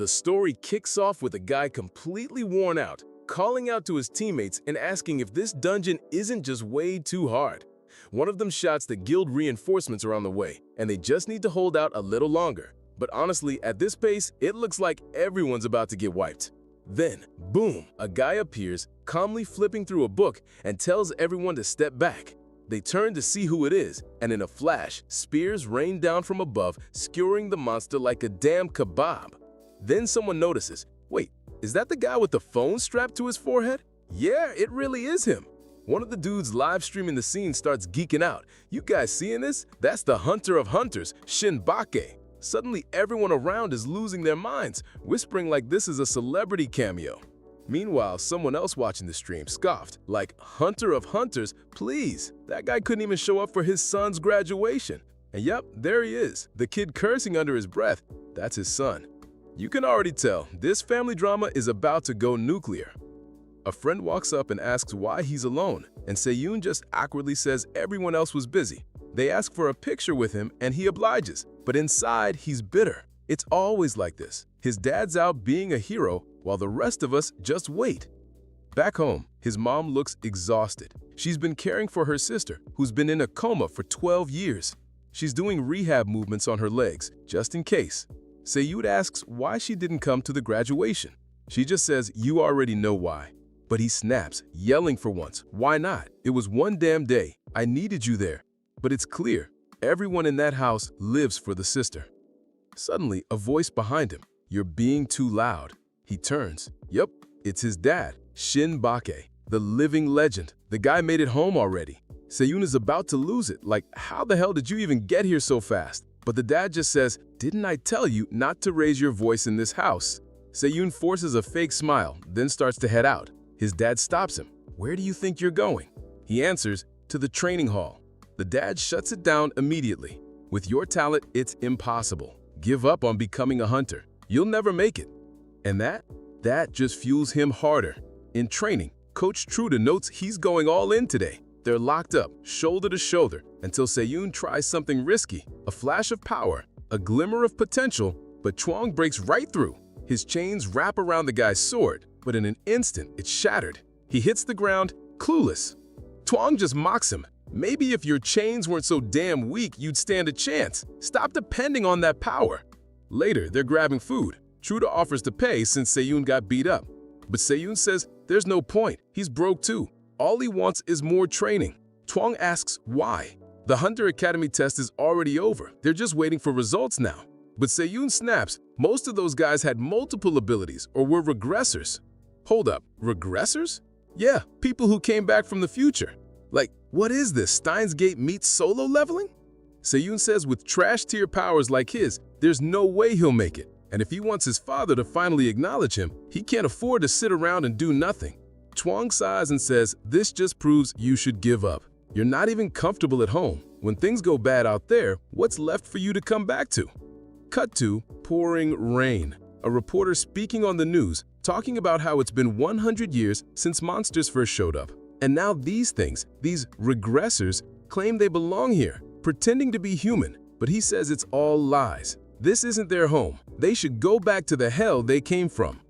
The story kicks off with a guy completely worn out, calling out to his teammates and asking if this dungeon isn't just way too hard. One of them shouts that guild reinforcements are on the way, and they just need to hold out a little longer. But honestly, at this pace, it looks like everyone's about to get wiped. Then, boom, a guy appears, calmly flipping through a book and tells everyone to step back. They turn to see who it is, and in a flash, spears rain down from above, skewering the monster like a damn kebab. Then someone notices, wait, is that the guy with the phone strapped to his forehead? Yeah, it really is him. One of the dudes live streaming the scene starts geeking out. You guys seeing this? That's the Hunter of Hunters, Shinbake. Suddenly everyone around is losing their minds, whispering like this is a celebrity cameo. Meanwhile, someone else watching the stream scoffed, like, Hunter of Hunters, please, that guy couldn't even show up for his son's graduation. And yep, there he is, the kid cursing under his breath, that's his son. You can already tell, this family drama is about to go nuclear. A friend walks up and asks why he's alone, and Seunghyun just awkwardly says everyone else was busy. They ask for a picture with him and he obliges, but inside he's bitter. It's always like this. His dad's out being a hero while the rest of us just wait. Back home, his mom looks exhausted. She's been caring for her sister, who's been in a coma for 12 years. She's doing rehab movements on her legs, just in case. Seunghyun asks why she didn't come to the graduation. She just says, you already know why. But he snaps, yelling for once, why not? It was one damn day. I needed you there. But it's clear, everyone in that house lives for the sister. Suddenly, a voice behind him, you're being too loud. He turns. Yup, it's his dad, Shinbake, the living legend. The guy made it home already. Seunghyun is about to lose it, like, how the hell did you even get here so fast? But the dad just says, didn't I tell you not to raise your voice in this house? Seunghyun forces a fake smile, then starts to head out. His dad stops him. Where do you think you're going? He answers, to the training hall. The dad shuts it down immediately. With your talent, it's impossible. Give up on becoming a hunter. You'll never make it. And that just fuels him harder. In training, Coach Truda notes he's going all in today. They're locked up, shoulder to shoulder, until Seunghyun tries something risky. A flash of power, a glimmer of potential, but Chuang breaks right through. His chains wrap around the guy's sword, but in an instant, it's shattered. He hits the ground, clueless. Chuang just mocks him. Maybe if your chains weren't so damn weak, you'd stand a chance. Stop depending on that power. Later, they're grabbing food. Truda offers to pay since Seunghyun got beat up. But Seunghyun says there's no point. He's broke too. All he wants is more training. Chuang asks why. The Hunter Academy test is already over. They're just waiting for results now. But Seunghyun snaps. Most of those guys had multiple abilities or were regressors. Hold up, regressors? Yeah, people who came back from the future. Like, what is this, Steins Gate meets solo leveling? Seunghyun says with trash tier powers like his, there's no way he'll make it. And if he wants his father to finally acknowledge him, he can't afford to sit around and do nothing. Chuang sighs and says, this just proves you should give up. You're not even comfortable at home. When things go bad out there, what's left for you to come back to? Cut to pouring rain. A reporter speaking on the news, talking about how it's been 100 years since monsters first showed up. And now these things, these regressors, claim they belong here, pretending to be human. But he says it's all lies. This isn't their home. They should go back to the hell they came from.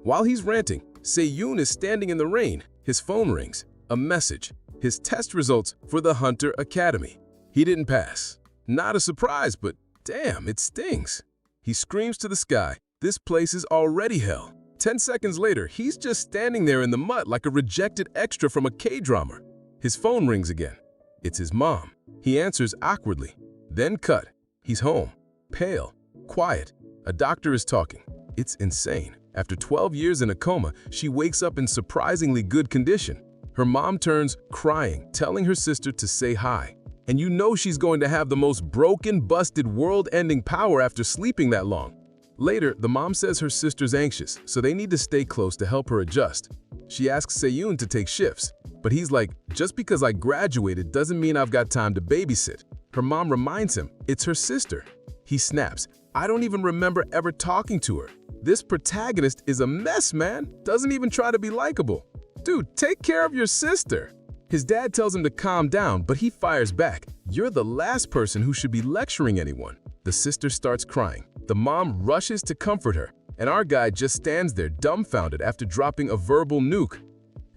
While he's ranting, Seunghyun is standing in the rain. His phone rings. A message. His test results for the Hunter Academy. He didn't pass. Not a surprise, but damn, it stings. He screams to the sky, this place is already hell. 10 seconds later, he's just standing there in the mud like a rejected extra from a K-drama. His phone rings again. It's his mom. He answers awkwardly. Then cut. He's home. Pale. Quiet. A doctor is talking. It's insane. After 12 years in a coma, she wakes up in surprisingly good condition. Her mom turns, crying, telling her sister to say hi. And you know she's going to have the most broken, busted, world-ending power after sleeping that long. Later, the mom says her sister's anxious, so they need to stay close to help her adjust. She asks Seunghyun to take shifts, but he's like, just because I graduated doesn't mean I've got time to babysit. Her mom reminds him, it's her sister. He snaps, I don't even remember ever talking to her. This protagonist is a mess, man. Doesn't even try to be likable. Dude, take care of your sister. His dad tells him to calm down, but he fires back. You're the last person who should be lecturing anyone. The sister starts crying. The mom rushes to comfort her. And our guy just stands there dumbfounded after dropping a verbal nuke.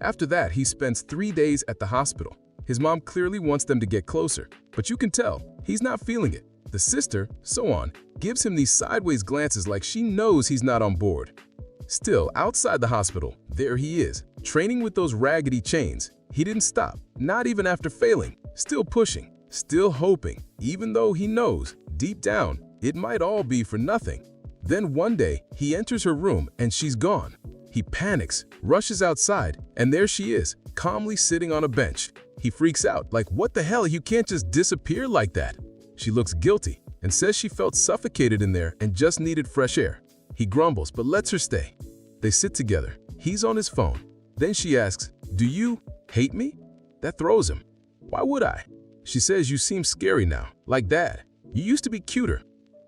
After that, he spends 3 days at the hospital. His mom clearly wants them to get closer, but you can tell he's not feeling it. The sister, Sohyun, gives him these sideways glances like she knows he's not on board. Still, outside the hospital, there he is, training with those raggedy chains. He didn't stop, not even after failing, still pushing, still hoping, even though he knows, deep down, it might all be for nothing. Then one day, he enters her room and she's gone. He panics, rushes outside, and there she is, calmly sitting on a bench. He freaks out, like, what the hell, you can't just disappear like that. She looks guilty and says she felt suffocated in there and just needed fresh air. He grumbles but lets her stay. They sit together. He's on his phone. Then she asks, "Do you hate me?" That throws him. "Why would I?" She says, "You seem scary now, like Dad. You used to be cuter."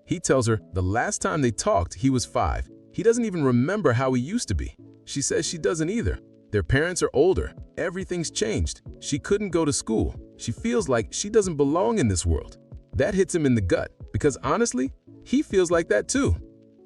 He tells her the last time they talked, he was 5. He doesn't even remember how he used to be. She says she doesn't either. Their parents are older. Everything's changed. She couldn't go to school. She feels like she doesn't belong in this world. That hits him in the gut because honestly, he feels like that too.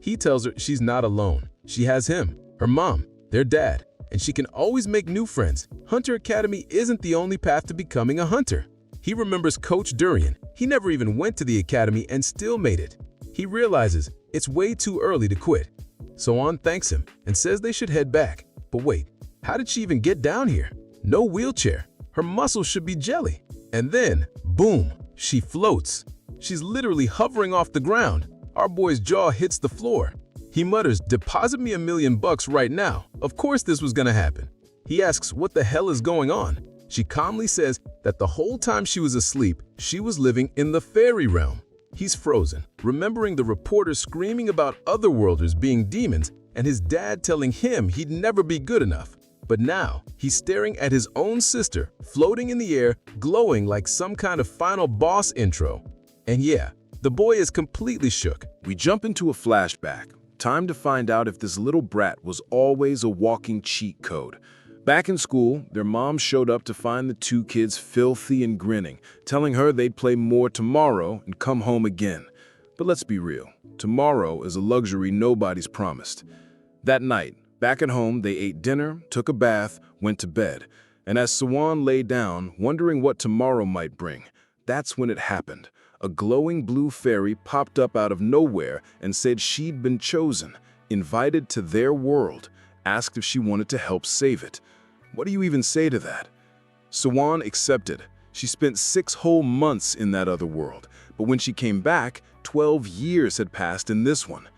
He tells her she's not alone. She has him, her mom, their dad, and she can always make new friends. Hunter Academy isn't the only path to becoming a hunter. He remembers Coach Durian. He never even went to the academy and still made it. He realizes it's way too early to quit. Sohyun thanks him and says they should head back. But wait, how did she even get down here? No wheelchair. Her muscles should be jelly. And then, boom, she floats. She's literally hovering off the ground. Our boy's jaw hits the floor. He mutters, "Deposit me $1 million right now." Of course this was gonna happen. He asks what the hell is going on. She calmly says that the whole time she was asleep, she was living in the fairy realm. He's frozen, remembering the reporter screaming about otherworlders being demons and his dad telling him he'd never be good enough. But now, he's staring at his own sister, floating in the air, glowing like some kind of final boss intro. And yeah, the boy is completely shook. We jump into a flashback. Time to find out if this little brat was always a walking cheat code. Back in school, their mom showed up to find the two kids filthy and grinning, telling her they'd play more tomorrow and come home again. But let's be real, tomorrow is a luxury nobody's promised. That night, back at home, they ate dinner, took a bath, went to bed. And as Sohyun lay down, wondering what tomorrow might bring, that's when it happened. A glowing blue fairy popped up out of nowhere and said she'd been chosen, invited to their world, asked if she wanted to help save it. What do you even say to that? Sohyun accepted. She spent 6 whole months in that other world, but when she came back, 12 years had passed in this one.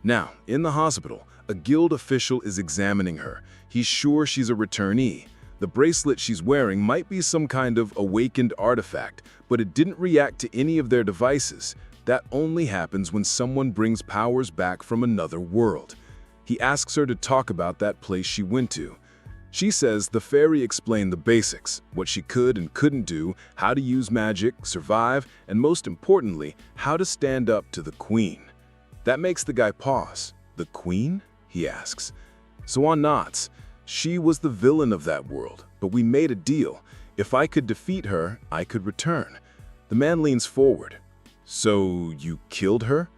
Now, in the hospital, a guild official is examining her. He's sure she's a returnee. The bracelet she's wearing might be some kind of awakened artifact, but it didn't react to any of their devices. That only happens when someone brings powers back from another world. He asks her to talk about that place she went to. She says the fairy explained the basics, what she could and couldn't do, how to use magic, survive, and most importantly, how to stand up to the queen. That makes the guy pause. The queen? He asks. Sohyun nods. She was the villain of that world, but we made a deal. If I could defeat her, I could return. The man leans forward. So you killed her?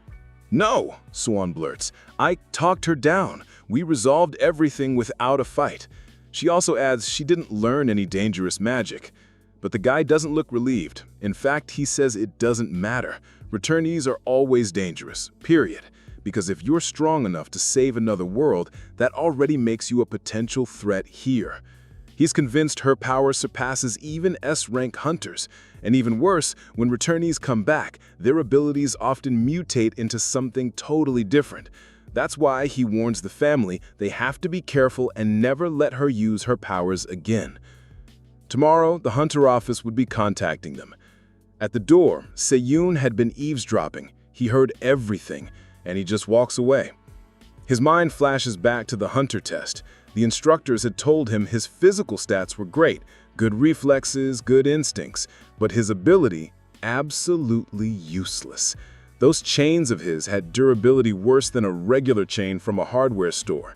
No, Sohyun blurts. I talked her down. We resolved everything without a fight. She also adds she didn't learn any dangerous magic. But the guy doesn't look relieved. In fact, he says it doesn't matter. Returnees are always dangerous, period. Because if you're strong enough to save another world, that already makes you a potential threat here. He's convinced her power surpasses even S-rank hunters. And even worse, when returnees come back, their abilities often mutate into something totally different. That's why he warns the family they have to be careful and never let her use her powers again. Tomorrow, the Hunter office would be contacting them. At the door, Seunghyun had been eavesdropping. He heard everything, and he just walks away. His mind flashes back to the Hunter test. The instructors had told him his physical stats were great, good reflexes, good instincts, but his ability, absolutely useless. Those chains of his had durability worse than a regular chain from a hardware store.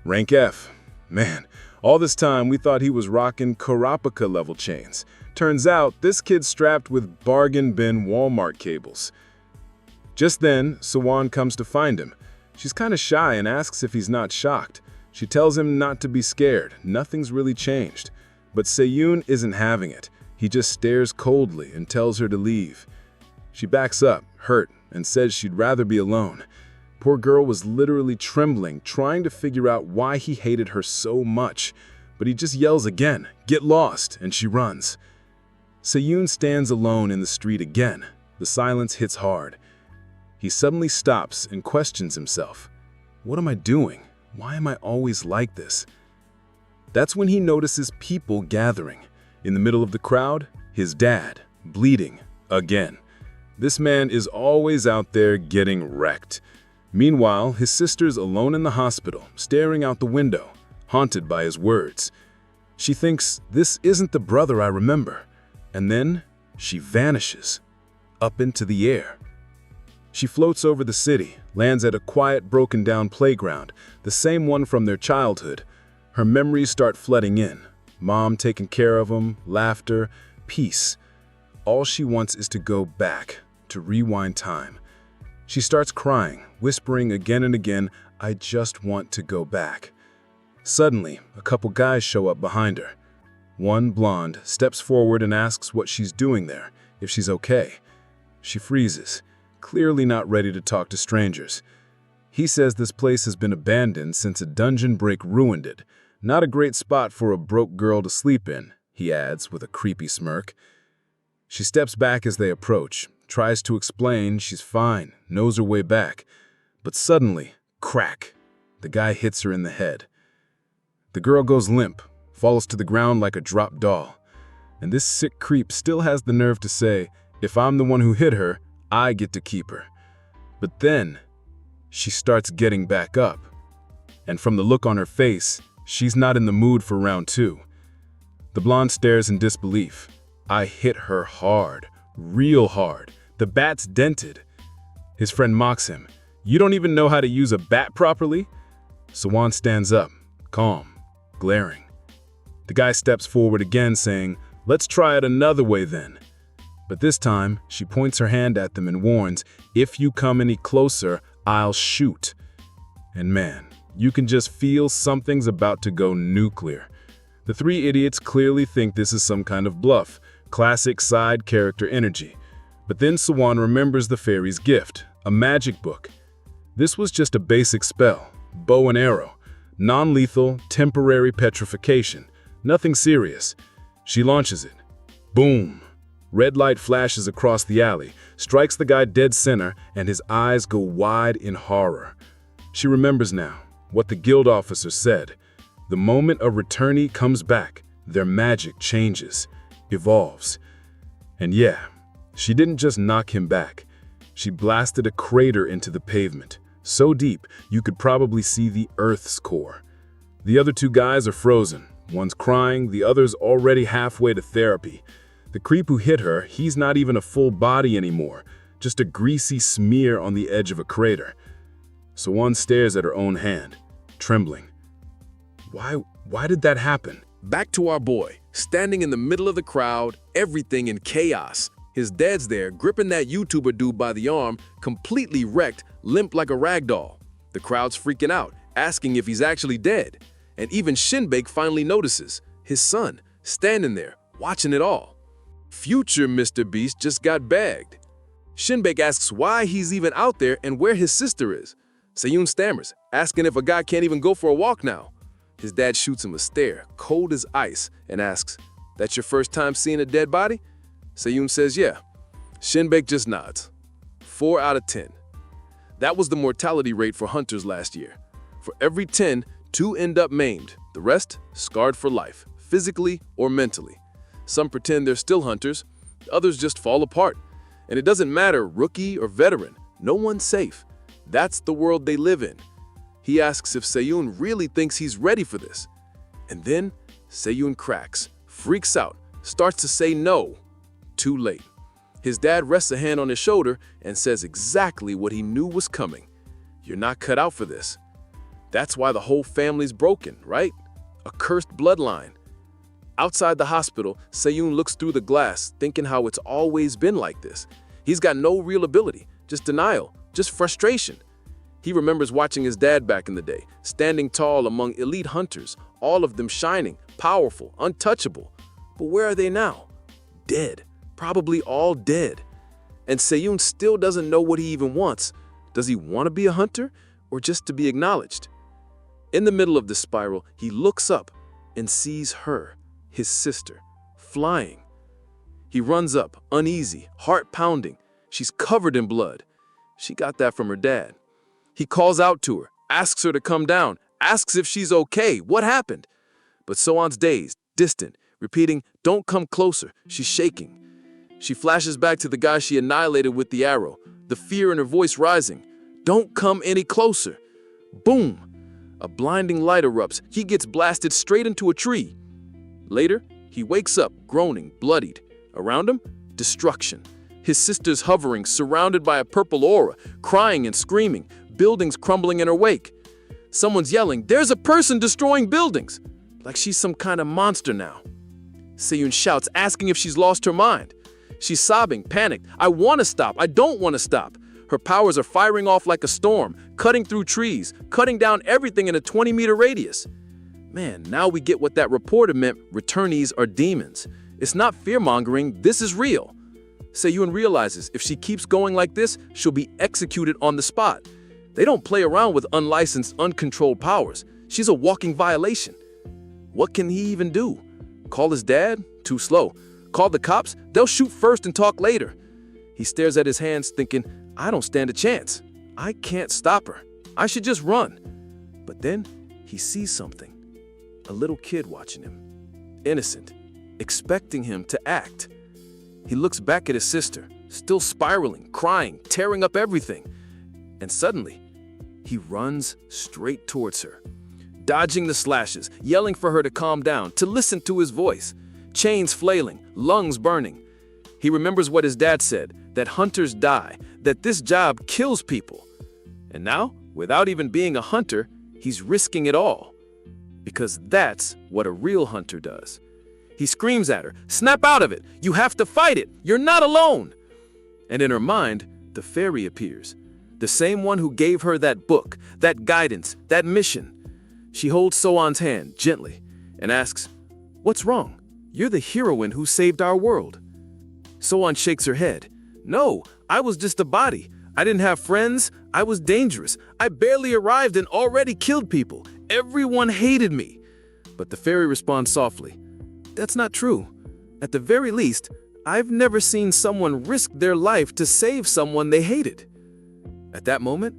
Rank F. Man, all this time we thought he was rocking Kurapika level chains. Turns out this kid's strapped with bargain bin Walmart cables. Just then, Sohyun comes to find him. She's kind of shy and asks if he's not shocked. She tells him not to be scared, nothing's really changed. But Sehyun isn't having it. He just stares coldly and tells her to leave. She backs up, hurt, and says she'd rather be alone. Poor girl was literally trembling, trying to figure out why he hated her so much. But he just yells again, "Get lost," and she runs. Sehyun stands alone in the street again. The silence hits hard. He suddenly stops and questions himself. What am I doing? Why am I always like this? That's when he notices people gathering. In the middle of the crowd, his dad, bleeding again. This man is always out there getting wrecked. Meanwhile, his sister's alone in the hospital, staring out the window, haunted by his words. She thinks, this isn't the brother I remember. And then she vanishes, up into the air. She floats over the city, lands at a quiet, broken-down playground, the same one from their childhood. Her memories start flooding in. Mom taking care of them, laughter, peace. All she wants is to go back, to rewind time. She starts crying, whispering again and again, "I just want to go back." Suddenly, a couple guys show up behind her. One, blonde, steps forward and asks what she's doing there, if she's okay. She freezes, clearly not ready to talk to strangers. He says this place has been abandoned since a dungeon break ruined it. Not a great spot for a broke girl to sleep in, he adds with a creepy smirk. She steps back as they approach, tries to explain she's fine, knows her way back. But suddenly, crack, the guy hits her in the head. The girl goes limp, falls to the ground like a dropped doll. And this sick creep still has the nerve to say, if I'm the one who hit her, I get to keep her. But then, she starts getting back up. And from the look on her face, she's not in the mood for round two. The blonde stares in disbelief. I hit her hard, real hard. The bat's dented. His friend mocks him. You don't even know how to use a bat properly? Sohyun stands up, calm, glaring. The guy steps forward again, saying, let's try it another way then. But this time, she points her hand at them and warns, if you come any closer, I'll shoot. And man, you can just feel something's about to go nuclear. The three idiots clearly think this is some kind of bluff, classic side character energy. But then Sohyun remembers the fairy's gift, a magic book. This was just a basic spell, bow and arrow, non-lethal, temporary petrification, nothing serious. She launches it. Boom! Red light flashes across the alley, strikes the guy dead center, and his eyes go wide in horror. She remembers now what the guild officer said. The moment a returnee comes back, their magic changes, evolves. And yeah, she didn't just knock him back. She blasted a crater into the pavement, so deep you could probably see the Earth's core. The other two guys are frozen. One's crying, the other's already halfway to therapy. The creep who hit her, he's not even a full body anymore, just a greasy smear on the edge of a crater. Sohyun stares at her own hand, trembling. Why did that happen? Back to our boy, standing in the middle of the crowd, everything in chaos. His dad's there, gripping that YouTuber dude by the arm, completely wrecked, limp like a rag doll. The crowd's freaking out, asking if he's actually dead. And even Shinbei finally notices, his son, standing there, watching it all. Future Mr. Beast just got bagged. Shinbei asks why he's even out there and where his sister is. Seunghyun stammers, asking if a guy can't even go for a walk now. His dad shoots him a stare, cold as ice, and asks, that's your first time seeing a dead body? Seunghyun says yeah. Shinbei just nods. 4 out of 10. That was the mortality rate for hunters last year. For every 10, 2 end up maimed, the rest scarred for life, physically or mentally. Some pretend they're still hunters, others just fall apart. And it doesn't matter rookie or veteran, no one's safe. That's the world they live in. He asks if Seunghyun really thinks he's ready for this. And then Seunghyun cracks, freaks out, starts to say no. Too late. His dad rests a hand on his shoulder and says exactly what he knew was coming. You're not cut out for this. That's why the whole family's broken, right? A cursed bloodline. Outside the hospital, Seunghyun looks through the glass, thinking how it's always been like this. He's got no real ability, just denial, just frustration. He remembers watching his dad back in the day, standing tall among elite hunters, all of them shining, powerful, untouchable. But where are they now? Dead. Probably all dead. And Seunghyun still doesn't know what he even wants. Does he want to be a hunter or just to be acknowledged? In the middle of the spiral, he looks up and sees her, his sister, flying. He runs up, uneasy, heart pounding. She's covered in blood. She got that from her dad. He calls out to her, asks her to come down, asks if she's okay. What happened? But Sohyun's dazed, distant, repeating, "Don't come closer." She's shaking. She flashes back to the guy she annihilated with the arrow, the fear in her voice rising. "Don't come any closer." Boom! A blinding light erupts. He gets blasted straight into a tree. Later, he wakes up, groaning, bloodied. Around him, destruction. His sister's hovering, surrounded by a purple aura, crying and screaming, buildings crumbling in her wake. Someone's yelling, "There's a person destroying buildings!" Like she's some kind of monster now. Sehyun shouts, asking if she's lost her mind. She's sobbing, panicked. "I want to stop. I don't want to stop." Her powers are firing off like a storm, cutting through trees, cutting down everything in a 20-meter radius. Man, now we get what that reporter meant, returnees are demons. It's not fear-mongering, this is real. Sehyun realizes if she keeps going like this, she'll be executed on the spot. They don't play around with unlicensed, uncontrolled powers. She's a walking violation. What can he even do? Call his dad? Too slow. Call the cops? They'll shoot first and talk later. He stares at his hands thinking, I don't stand a chance. I can't stop her. I should just run. But then he sees something. A little kid watching him. Innocent. Expecting him to act. He looks back at his sister, still spiraling, crying, tearing up everything. And suddenly, he runs straight towards her, dodging the slashes, yelling for her to calm down, to listen to his voice. Chains flailing, lungs burning. He remembers what his dad said, that hunters die, that this job kills people. And now, without even being a hunter, he's risking it all. Because that's what a real hunter does. He screams at her, "Snap out of it! You have to fight it! You're not alone!" And in her mind, the fairy appears. The same one who gave her that book, that guidance, that mission. She holds Sohyun's hand gently and asks, "What's wrong? You're the heroine who saved our world." Sohyun shakes her head. "No, I was just a body. I didn't have friends. I was dangerous. I barely arrived and already killed people. Everyone hated me." But the fairy responds softly, "That's not true. At the very least, I've never seen someone risk their life to save someone they hated." At that moment,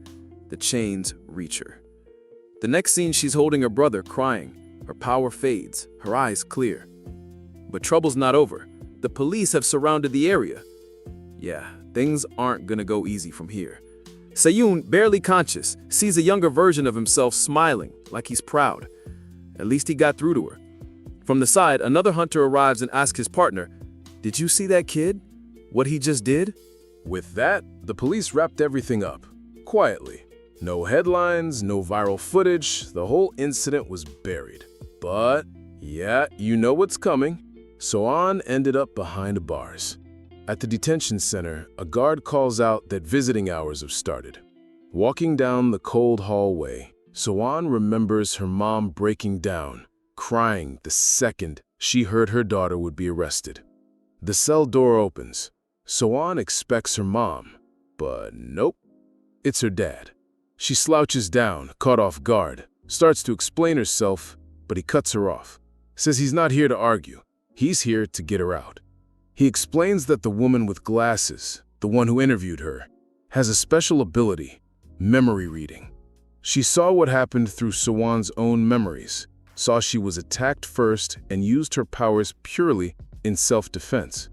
the chains reach her. The next scene, she's holding her brother, crying. Her power fades, her eyes clear. But trouble's not over. The police have surrounded the area. Yeah, things aren't gonna go easy from here. Sehyun, barely conscious, sees a younger version of himself smiling, like he's proud. At least he got through to her. From the side, another hunter arrives and asks his partner, "Did you see that kid? What he just did?" With that, the police wrapped everything up, quietly. No headlines, no viral footage, the whole incident was buried. But, yeah, you know what's coming. Sohyun ended up behind bars. At the detention center, a guard calls out that visiting hours have started. Walking down the cold hallway, Sohyun remembers her mom breaking down, crying the second she heard her daughter would be arrested. The cell door opens. Sohyun expects her mom, but nope, it's her dad. She slouches down, caught off guard, starts to explain herself, but he cuts her off. Says he's not here to argue. He's here to get her out. He explains that the woman with glasses, the one who interviewed her, has a special ability, memory reading. She saw what happened through Sohyun's own memories, saw she was attacked first and used her powers purely in self-defense.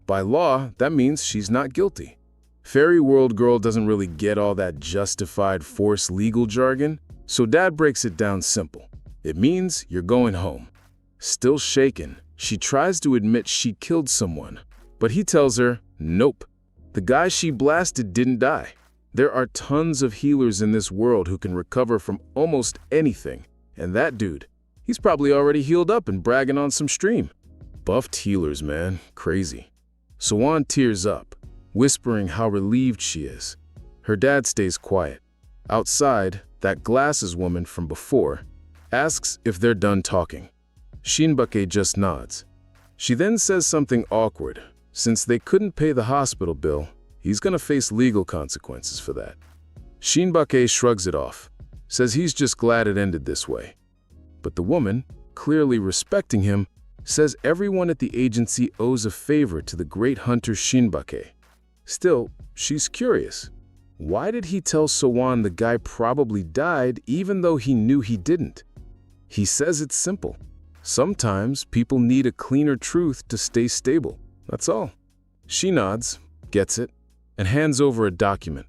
By law, that means she's not guilty. Fairy World Girl doesn't really get all that justified force legal jargon, so Dad breaks it down simple. It means you're going home. Still shaken, she tries to admit she killed someone, but he tells her, nope. The guy she blasted didn't die. There are tons of healers in this world who can recover from almost anything, and that dude, he's probably already healed up and bragging on some stream. Buffed healers, man, crazy. Sohyun tears up, whispering how relieved she is. Her dad stays quiet. Outside, that glasses woman from before asks if they're done talking. Shinbake just nods. She then says something awkward. Since they couldn't pay the hospital bill, he's gonna face legal consequences for that. Shinbake shrugs it off, says he's just glad it ended this way. But the woman, clearly respecting him, says everyone at the agency owes a favor to the great hunter Shinbake. Still, she's curious. Why did he tell Sohyun the guy probably died even though he knew he didn't? He says it's simple. Sometimes people need a cleaner truth to stay stable. That's all. She nods, gets it, and hands over a document.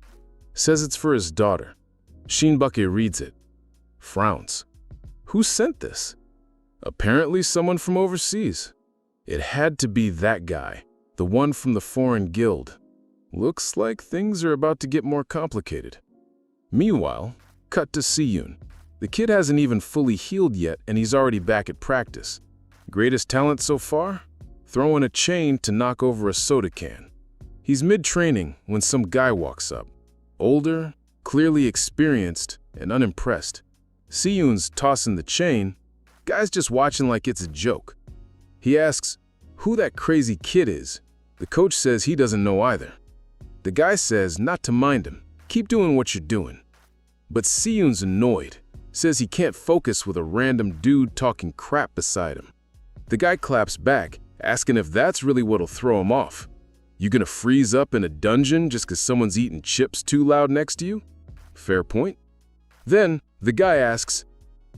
Says it's for his daughter. Shinbake reads it. Frowns. Who sent this? Apparently someone from overseas. It had to be that guy, the one from the foreign guild. Looks like things are about to get more complicated. Meanwhile, cut to Seunghyun. The kid hasn't even fully healed yet and he's already back at practice. Greatest talent so far? Throwing a chain to knock over a soda can. He's mid-training when some guy walks up. Older, clearly experienced, and unimpressed. Seunghyun's tossing the chain. Guy's just watching like it's a joke. He asks who that crazy kid is. The coach says he doesn't know either. The guy says not to mind him. Keep doing what you're doing. But Seunghyun's annoyed. Says he can't focus with a random dude talking crap beside him. The guy claps back, asking if that's really what'll throw him off. You gonna freeze up in a dungeon just 'cause someone's eating chips too loud next to you? Fair point. Then, the guy asks,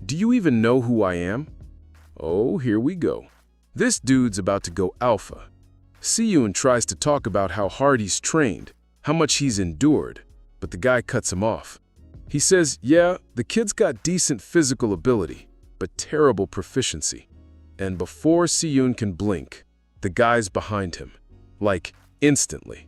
do you even know who I am? Oh, here we go. This dude's about to go alpha. Seunghyun tries to talk about how hard he's trained, how much he's endured, but the guy cuts him off. He says, yeah, the kid's got decent physical ability, but terrible proficiency. And before Seunghyun can blink, the guy's behind him. Like, instantly.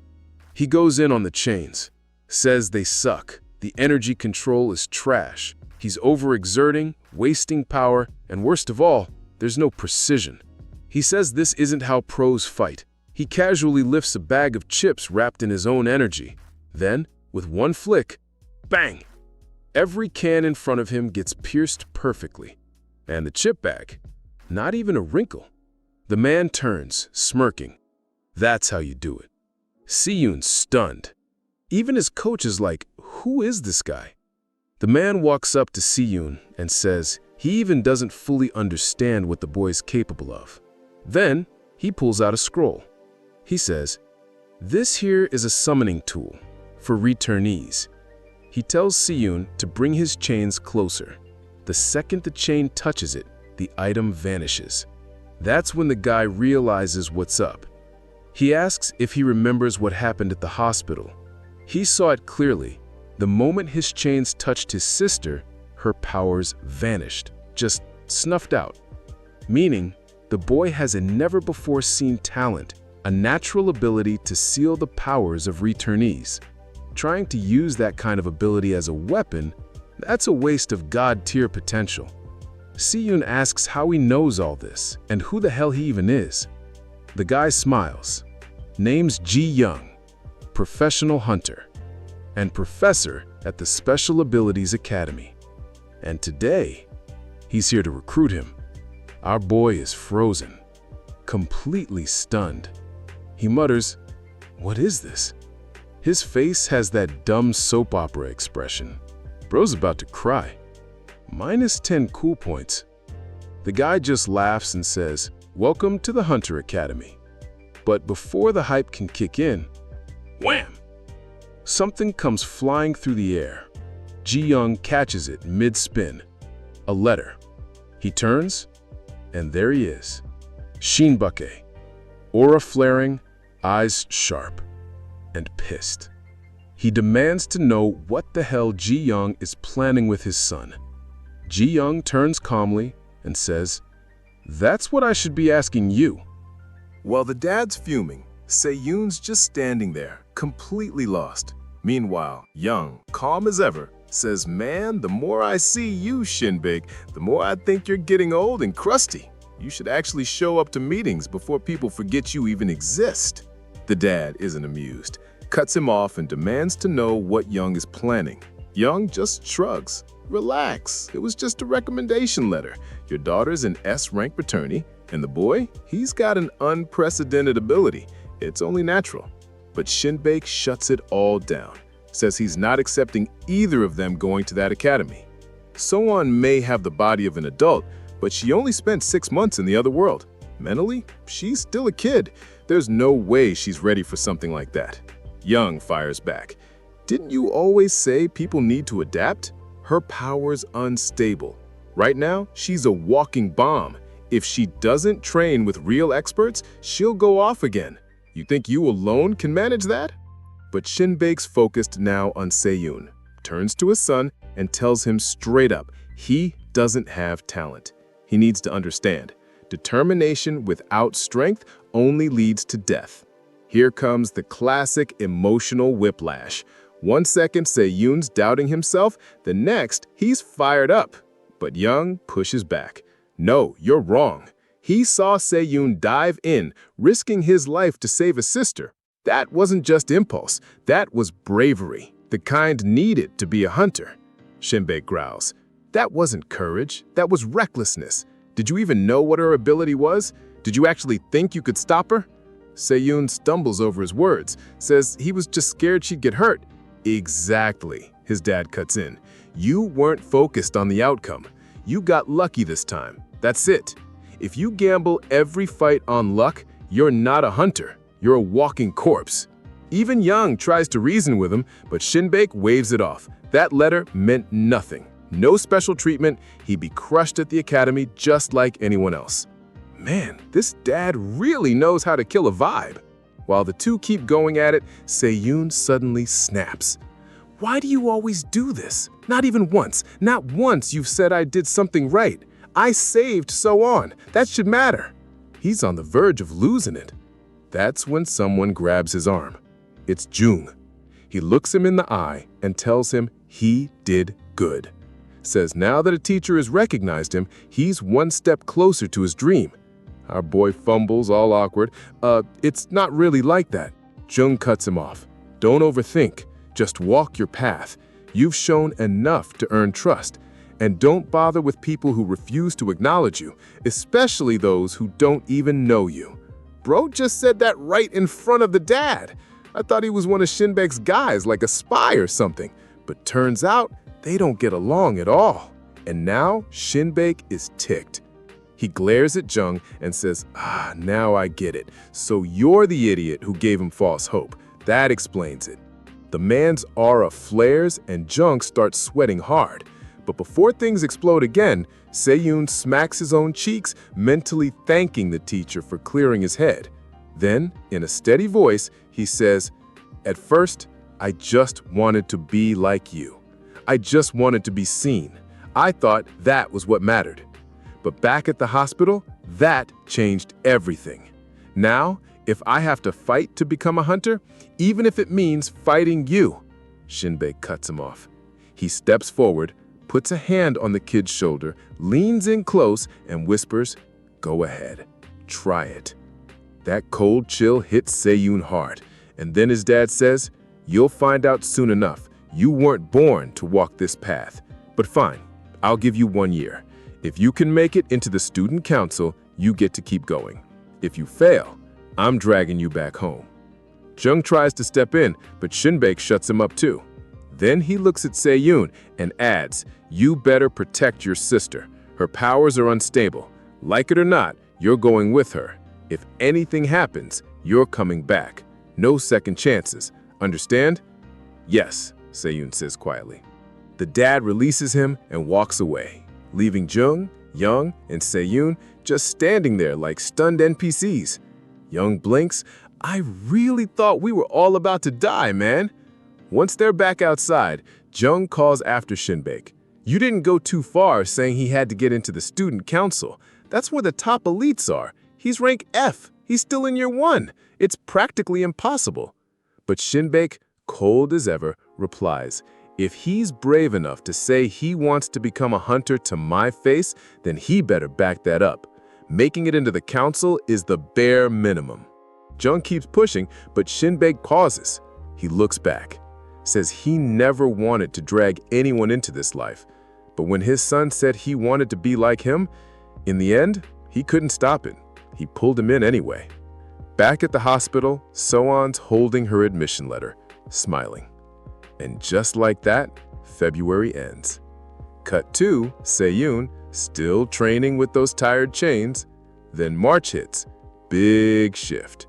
He goes in on the chains, says they suck, the energy control is trash, he's overexerting, wasting power, and worst of all, there's no precision. He says this isn't how pros fight. He casually lifts a bag of chips wrapped in his own energy. Then, with one flick, bang! Every can in front of him gets pierced perfectly. And the chip bag, not even a wrinkle. The man turns, smirking. That's how you do it. Seunghyun's stunned. Even his coach is like, who is this guy? The man walks up to Seunghyun and says he even doesn't fully understand what the boy's capable of. Then, he pulls out a scroll. He says, this here is a summoning tool for returnees. He tells Seunghyun to bring his chains closer. The second the chain touches it, the item vanishes. That's when the guy realizes what's up. He asks if he remembers what happened at the hospital. He saw it clearly. The moment his chains touched his sister, her powers vanished, just snuffed out. Meaning, the boy has a never-before-seen talent, a natural ability to seal the powers of returnees. Trying to use that kind of ability as a weapon, that's a waste of God-tier potential. Seunghyun asks how he knows all this and who the hell he even is. The guy smiles. Name's Ji-young, professional hunter, and professor at the Special Abilities Academy. And today, he's here to recruit him. Our boy is frozen, completely stunned. He mutters, what is this? His face has that dumb soap opera expression. Bro's about to cry. -10 cool points. The guy just laughs and says, welcome to the Hunter Academy. But before the hype can kick in, wham! Something comes flying through the air. Ji-young catches it mid-spin. A letter. He turns, and there he is. Shinbake. Aura flaring, eyes sharp, and pissed. He demands to know what the hell Ji-young is planning with his son. Ji-young turns calmly and says, that's what I should be asking you. While the dad's fuming, Seunghyun's just standing there, completely lost. Meanwhile, Young, calm as ever, says, man, the more I see you, Shinbig, the more I think you're getting old and crusty. You should actually show up to meetings before people forget you even exist. The dad isn't amused, cuts him off and demands to know what Young is planning. Young just shrugs. Relax, it was just a recommendation letter. Your daughter's an S-rank returnee, and the boy, he's got an unprecedented ability. It's only natural. But Shinbei shuts it all down, says he's not accepting either of them going to that academy. Sohyun may have the body of an adult, but she only spent 6 months in the other world. Mentally, she's still a kid. There's no way she's ready for something like that. Young fires back. Didn't you always say people need to adapt? Her power's unstable. Right now, she's a walking bomb. If she doesn't train with real experts, she'll go off again. You think you alone can manage that? But Shinbei's focused now on Sehyun, turns to his son and tells him straight up, he doesn't have talent. He needs to understand. Determination without strength only leads to death. Here comes the classic emotional whiplash. 1 second, Sehyun's doubting himself, the next, he's fired up. But Young pushes back. No, you're wrong. He saw Sehyun dive in, risking his life to save a sister. That wasn't just impulse, that was bravery, the kind needed to be a hunter. Shinbei growls. That wasn't courage, that was recklessness. Did you even know what her ability was? Did you actually think you could stop her? Sehyun stumbles over his words, says he was just scared she'd get hurt. Exactly, his dad cuts in. You weren't focused on the outcome. You got lucky this time. That's it. If you gamble every fight on luck, you're not a hunter. You're a walking corpse. Even Young tries to reason with him, but Shinbei waves it off. That letter meant nothing. No special treatment. He'd be crushed at the academy just like anyone else. Man, this dad really knows how to kill a vibe. While the two keep going at it, Sehyun suddenly snaps. Why do you always do this? Not even once. Not once you've said I did something right. I saved Sohyun. That should matter. He's on the verge of losing it. That's when someone grabs his arm. It's Jung. He looks him in the eye and tells him he did good. Says now that a teacher has recognized him, he's 1 step closer to his dream. Our boy fumbles, all awkward. It's not really like that. Jung cuts him off. Don't overthink. Just walk your path. You've shown enough to earn trust. And don't bother with people who refuse to acknowledge you, especially those who don't even know you. Bro just said that right in front of the dad. I thought he was one of Shinbei's guys, like a spy or something. But turns out, they don't get along at all. And now, Shinbei is ticked. He glares at Jung and says, now I get it. So you're the idiot who gave him false hope. That explains it. The man's aura flares and Jung starts sweating hard. But before things explode again, Sehyun smacks his own cheeks, mentally thanking the teacher for clearing his head. Then, in a steady voice, he says, at first, I just wanted to be like you. I just wanted to be seen. I thought that was what mattered. But back at the hospital, that changed everything. Now, if I have to fight to become a hunter, even if it means fighting you, Shinbei cuts him off. He steps forward, puts a hand on the kid's shoulder, leans in close, and whispers, go ahead, try it. That cold chill hits Sehyun hard, and then his dad says, you'll find out soon enough. You weren't born to walk this path. But fine, I'll give you 1 year. If you can make it into the student council, you get to keep going. If you fail, I'm dragging you back home. Jung tries to step in, but Shinbei shuts him up too. Then he looks at Sehyun and adds, you better protect your sister. Her powers are unstable. Like it or not, you're going with her. If anything happens, you're coming back. No second chances. Understand? Yes, Sehyun says quietly. The dad releases him and walks away, leaving Jung, Young, and Sehyun just standing there like stunned NPCs. Young blinks. I really thought we were all about to die, man. Once they're back outside, Jung calls after Shinbei. You didn't go too far saying he had to get into the student council. That's where the top elites are. He's rank F. He's still in year 1. It's practically impossible. But Shinbei, cold as ever, replies, if he's brave enough to say he wants to become a hunter to my face, then he better back that up. Making it into the council is the bare minimum. Jung keeps pushing, but Shinbei pauses. He looks back. says he never wanted to drag anyone into this life. But when his son said he wanted to be like him, in the end, he couldn't stop it. He pulled him in anyway. Back at the hospital, Sohyun's holding her admission letter, smiling. And just like that, February ends. Cut to Seunghyun, still training with those tired chains. Then March hits. Big shift.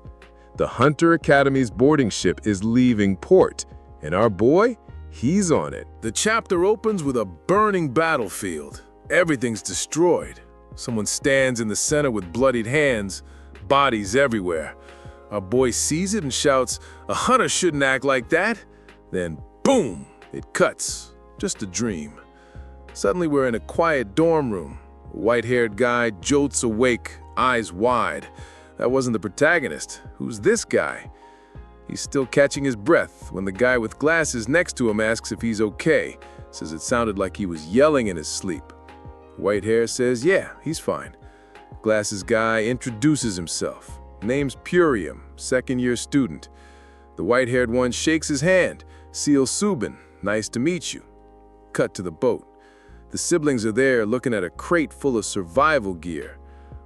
The Hunter Academy's boarding ship is leaving port, and our boy, he's on it. The chapter opens with a burning battlefield. Everything's destroyed. Someone stands in the center with bloodied hands, bodies everywhere. Our boy sees it and shouts, "A hunter shouldn't act like that." Then, boom, it cuts. Just a dream. Suddenly we're in a quiet dorm room. A white-haired guy jolts awake, eyes wide. That wasn't the protagonist. Who's this guy? He's still catching his breath when the guy with glasses next to him asks if he's okay. Says it sounded like he was yelling in his sleep. White hair says, yeah, he's fine. Glasses guy introduces himself. Name's Purium, second-year student. The white-haired one shakes his hand. Seunghyun, nice to meet you. Cut to the boat. The siblings are there looking at a crate full of survival gear.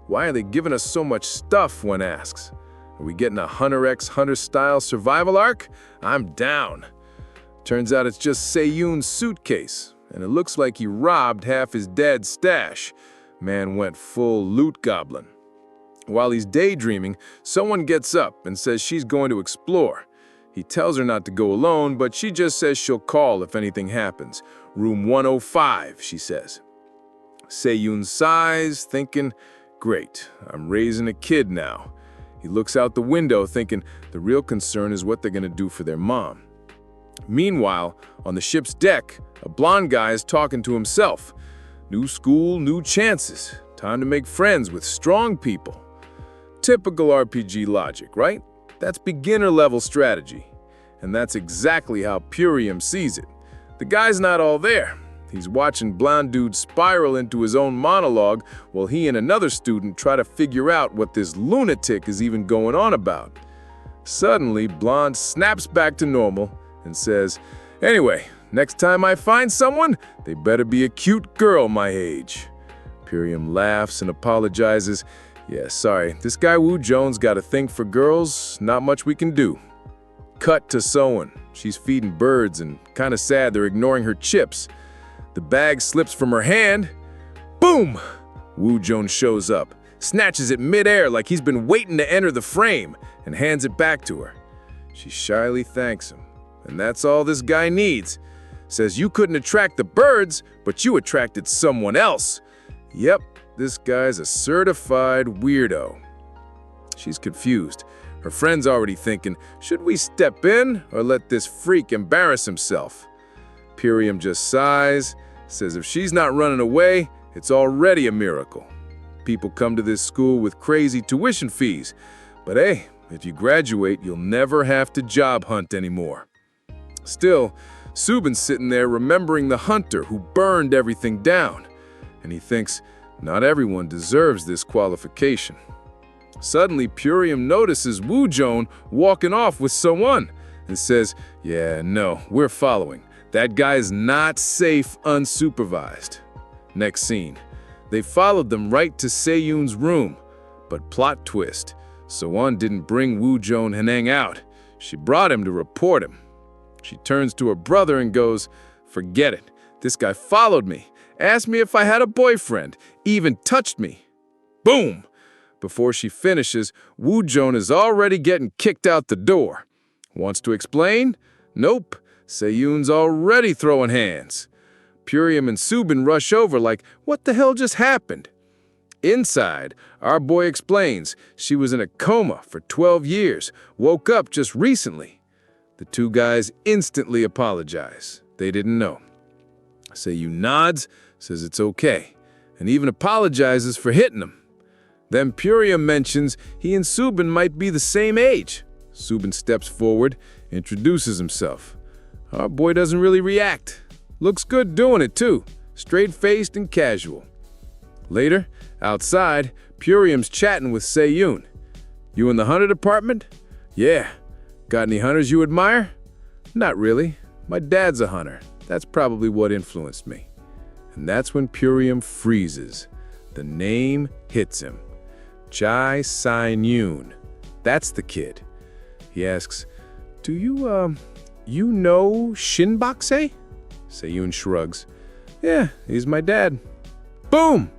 Why are they giving us so much stuff, one asks. Are we getting a Hunter x Hunter style survival arc? I'm down. Turns out it's just Sehyun's suitcase, and it looks like he robbed half his dad's stash. Man went full loot goblin. While he's daydreaming, someone gets up and says she's going to explore. He tells her not to go alone, but she just says she'll call if anything happens. Room 105, she says. Sehyun sighs, thinking, great, I'm raising a kid now. He looks out the window thinking the real concern is what they're going to do for their mom. Meanwhile, on the ship's deck, a blonde guy is talking to himself. New school, new chances. Time to make friends with strong people. Typical RPG logic, right? That's beginner-level strategy. And that's exactly how Purium sees it. The guy's not all there. He's watching blonde dude spiral into his own monologue while he and another student try to figure out what this lunatic is even going on about. Suddenly, blonde snaps back to normal and says, anyway, next time I find someone, they better be a cute girl my age. Purium laughs and apologizes. Yeah, sorry, this guy Woo Jones got a thing for girls, not much we can do. Cut to Sohyun. She's feeding birds and kinda sad they're ignoring her chips. The bag slips from her hand. Boom! Woo Jones shows up, snatches it midair like he's been waiting to enter the frame, and hands it back to her. She shyly thanks him. And that's all this guy needs. Says you couldn't attract the birds, but you attracted someone else. Yep, this guy's a certified weirdo. She's confused. Her friend's already thinking, should we step in or let this freak embarrass himself? Purium just sighs, says if she's not running away, it's already a miracle. People come to this school with crazy tuition fees, but hey, if you graduate, you'll never have to job hunt anymore. Still, Subin's sitting there remembering the hunter who burned everything down, and he thinks not everyone deserves this qualification. Suddenly, Purium notices Woo Jones walking off with someone and says, yeah, no, we're following. That guy's not safe unsupervised. Next scene. They followed them right to Sehyun's room. But plot twist, Sohyun didn't bring Woo Jones and hang out. She brought him to report him. She turns to her brother and goes, forget it. This guy followed me, asked me if I had a boyfriend, even touched me. Boom! Before she finishes, Woo Jones is already getting kicked out the door. Wants to explain? Nope. Sehyun's already throwing hands. Purium and Subin rush over like, what the hell just happened? Inside, our boy explains she was in a coma for 12 years, woke up just recently. The two guys instantly apologize. They didn't know. Sehyun nods, says it's okay, and even apologizes for hitting him. Then Purium mentions he and Subin might be the same age. Subin steps forward, introduces himself. Our boy doesn't really react. Looks good doing it too, straight-faced and casual. Later, outside, Purium's chatting with Sehyun. You in the hunter department? Yeah. Got any hunters you admire? Not really. My dad's a hunter. That's probably what influenced me. And that's when Purium freezes. The name hits him. Jai Seunghyun. That's the kid. He asks, "Do you know Shinbaksei?" Sehyun shrugs. "Yeah, he's my dad." Boom!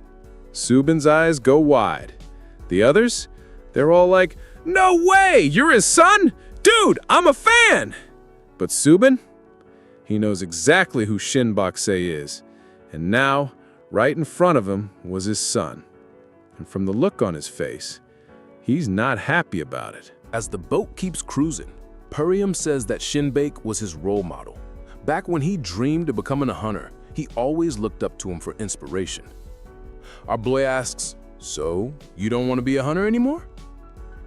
Subin's eyes go wide. The others, they're all like, "No way! You're his son? Dude, I'm a fan!" But Subin, he knows exactly who Shinbaksei is. And now, right in front of him was his son. And from the look on his face, he's not happy about it. As the boat keeps cruising, Purium says that Shinbake was his role model. Back when he dreamed of becoming a hunter, he always looked up to him for inspiration. Our boy asks, "So, you don't want to be a hunter anymore?"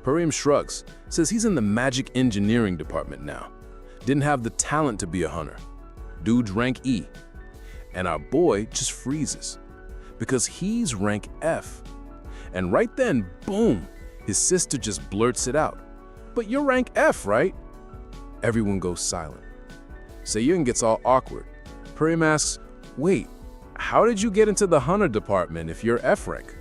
Purium shrugs, says he's in the magic engineering department now. Didn't have the talent to be a hunter. Dude's rank E. And our boy just freezes, because he's rank F. And right then, boom, his sister just blurts it out. "But you're rank F, right?" Everyone goes silent. Sohyun gets all awkward. Purium asks, "Wait, how did you get into the hunter department if you're F rank?"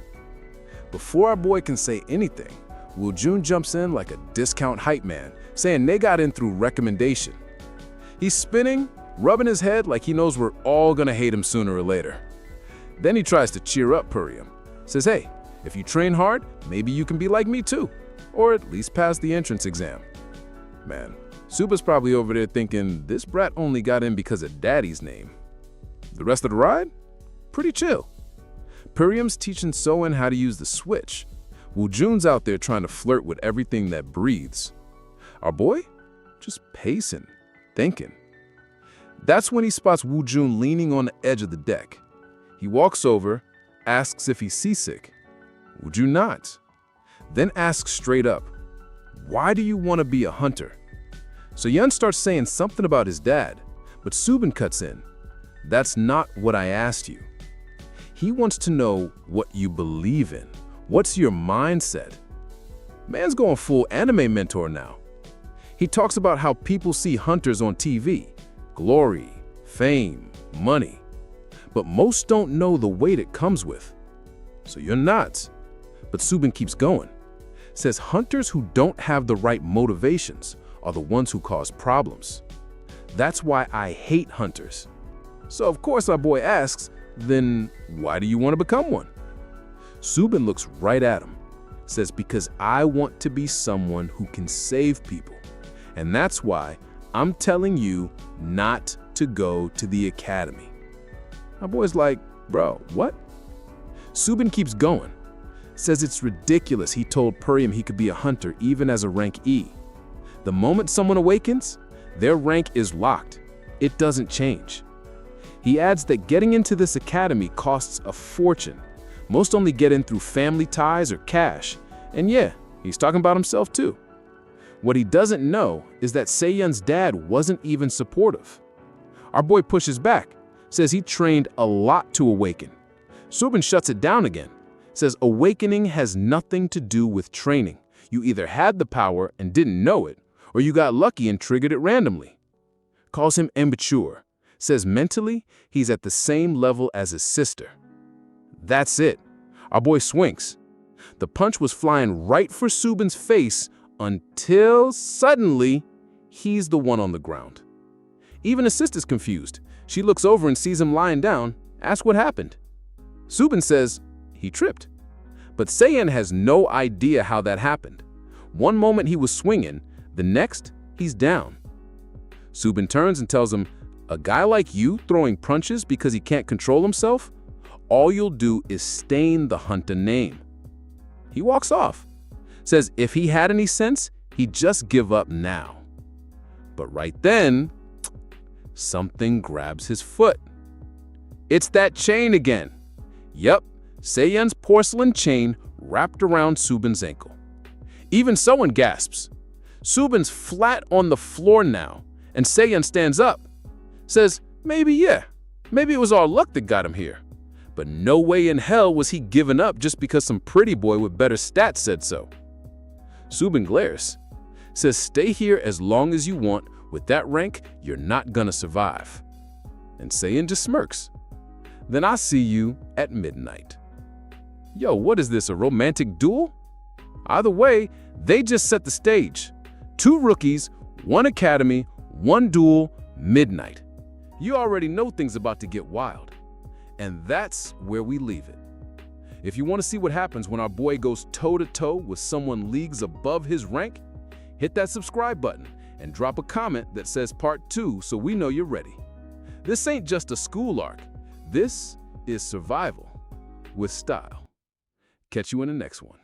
Before our boy can say anything, Woojun jumps in like a discount hype man, saying they got in through recommendation. He's spinning, rubbing his head like he knows we're all gonna hate him sooner or later. Then he tries to cheer up Purium. Says, "Hey, if you train hard, maybe you can be like me too, or at least pass the entrance exam." Man, Suba's probably over there thinking this brat only got in because of daddy's name. The rest of the ride? Pretty chill. Purium's teaching Sohyun how to use the switch. Woojun's out there trying to flirt with everything that breathes. Our boy? Just pacing, thinking. That's when he spots Woojun leaning on the edge of the deck. He walks over, asks if he's seasick. Woojun nods. Then asks straight up, "Why do you want to be a hunter?" Sohyun starts saying something about his dad, but Subin cuts in. "That's not what I asked you." He wants to know what you believe in. What's your mindset? Man's going full anime mentor now. He talks about how people see hunters on TV. Glory, fame, money. But most don't know the weight it comes with. So you're not. But Subin keeps going. Says hunters who don't have the right motivations are the ones who cause problems. That's why I hate hunters. So of course our boy asks, then why do you want to become one? Subin looks right at him. Says because I want to be someone who can save people. And that's why I'm telling you not to go to the academy. My boy's like, bro, what? Subin keeps going. Says it's ridiculous he told Purium he could be a hunter even as a rank E. The moment someone awakens, their rank is locked. It doesn't change. He adds that getting into this academy costs a fortune. Most only get in through family ties or cash. And yeah, he's talking about himself too. What he doesn't know is that Sehyun's dad wasn't even supportive. Our boy pushes back, says he trained a lot to awaken. Subin shuts it down again, says awakening has nothing to do with training. You either had the power and didn't know it, or you got lucky and triggered it randomly. Calls him immature, says mentally he's at the same level as his sister. That's it. Our boy swings. The punch was flying right for Subin's face until suddenly he's the one on the ground. Even his sister's confused. She looks over and sees him lying down, asks what happened. Subin says he tripped. But Sehyun has no idea how that happened. One moment he was swinging, the next he's down. Subin turns and tells him, a guy like you throwing punches because he can't control himself, all you'll do is stain the hunter name. He walks off. Says if he had any sense, he'd just give up now. But right then, something grabs his foot. It's that chain again. Yep, Sehyun's porcelain chain wrapped around Subin's ankle. Even Sohyun gasps. Subin's flat on the floor now, and Sehyun stands up. Says, maybe it was our luck that got him here. But no way in hell was he giving up just because some pretty boy with better stats said so. Subin glares. Says stay here as long as you want. With that rank, you're not gonna survive. And Seunghyun just smirks. Then I see you at midnight. Yo, what is this, a romantic duel? Either way, they just set the stage. 2 rookies, 1 academy, 1 duel, midnight. You already know things about to get wild. And that's where we leave it. If you want to see what happens when our boy goes toe-to-toe with someone leagues above his rank, hit that subscribe button and drop a comment that says Part 2 so we know you're ready. This ain't just a school arc. This is survival with style. Catch you in the next one.